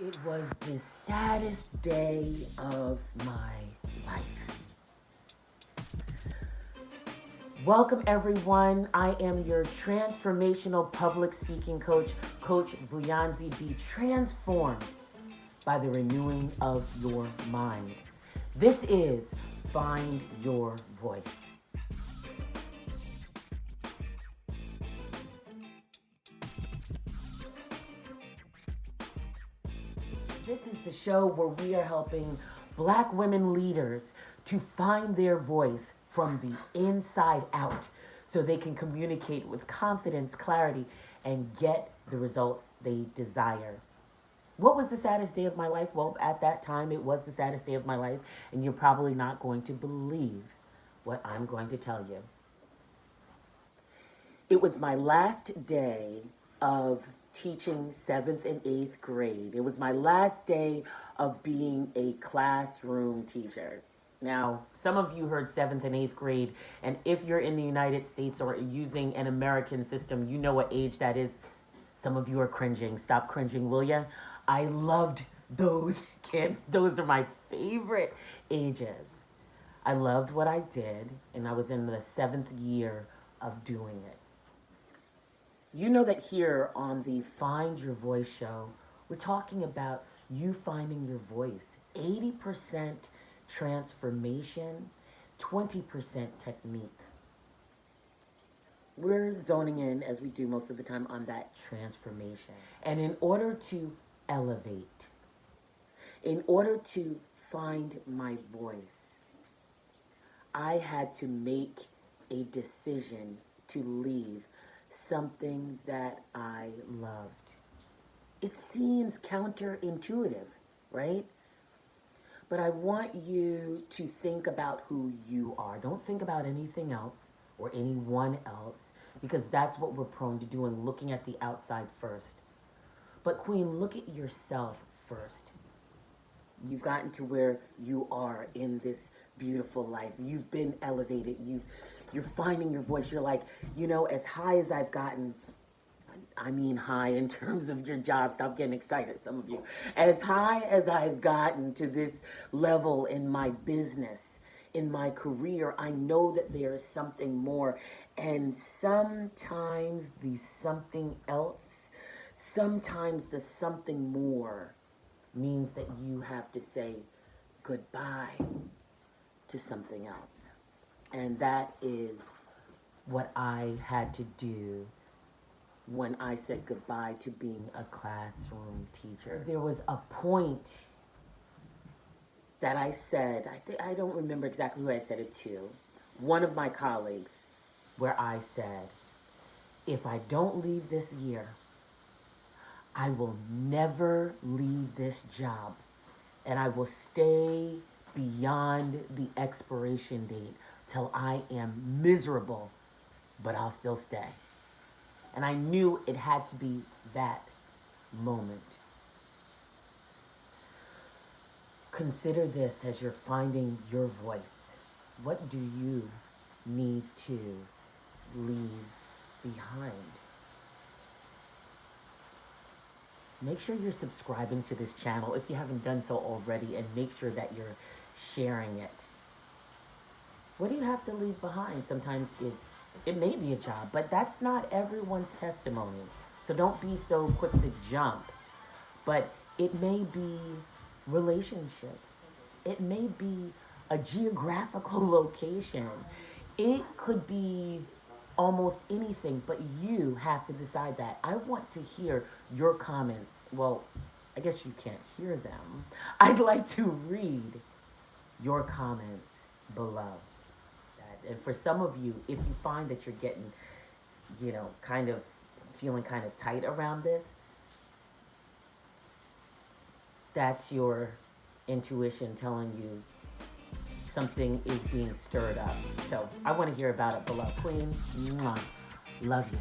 It was the saddest day of my life. Welcome, everyone. I am your transformational public speaking coach, Coach Vuyanzi. Be transformed by the renewing of your mind. This is Find Your Voice. This is the show where we are helping Black women leaders to find their voice from the inside out so they can communicate with confidence, clarity, and get the results they desire. What was the saddest day of my life? Well, at that time, it was the saddest day of my life, and you're probably not going to believe what I'm going to tell you. It was my last day of teaching 7th and 8th grade. It was my last day of being a classroom teacher. Now, some of you heard 7th and 8th grade, and if you're in the United States or using an American system, you know what age that is. Some of you are cringing. Stop cringing, will ya? I loved those kids. Those are my favorite ages. I loved what I did, and I was in the 7th year of doing it. You know that here on the Find Your Voice show, we're talking about you finding your voice. 80% transformation, 20% technique. We're zoning in, as we do most of the time, on that transformation. And in order to elevate, in order to find my voice, I had to make a decision to leave something that I loved. It seems counterintuitive, right? But I want you to think about who you are. Don't think about anything else or anyone else, because that's what we're prone to doing, looking at the outside first. But Queen, look at yourself first. You've gotten to where you are in this beautiful life. You've been elevated. You're finding your voice. You're like, as high as I've gotten, I mean high in terms of your job. Stop getting excited, some of you. As high as I've gotten to this level in my business, in my career, I know that there is something more. And sometimes the something else, sometimes the something more means that you have to say goodbye to something else. And that is what I had to do when I said goodbye to being a classroom teacher. There was a point that I said, I don't remember exactly who I said it to, one of my colleagues, where I said, if I don't leave this year, I will never leave this job, and I will stay beyond the expiration date till I am miserable, but I'll still stay. And I knew it had to be that moment. Consider this as you're finding your voice. What do you need to leave behind? Make sure you're subscribing to this channel if you haven't done so already, and make sure that you're sharing it. What do you have to leave behind? Sometimes it may be a job, but that's not everyone's testimony. So don't be so quick to jump. But it may be relationships. It may be a geographical location. It could be almost anything, but you have to decide that. I want to hear your comments. Well, I guess you can't hear them. I'd like to read your comments below. And for some of you, if you find that you're getting, kind of feeling kind of tight around this, that's your intuition telling you something is being stirred up. So I want to hear about it below. Queen, mwah, love you.